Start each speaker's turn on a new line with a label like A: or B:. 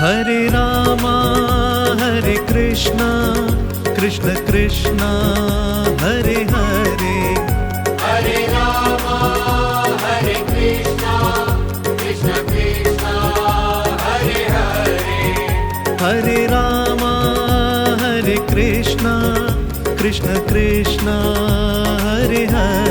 A: Hare Rama Hare Krishna Krishna Krishna Hare Hare
B: Hare Rama Hare Krishna Krishna Krishna Hare Hare
A: Hare Rama Hare Krishna Krishna Krishna Hare Hare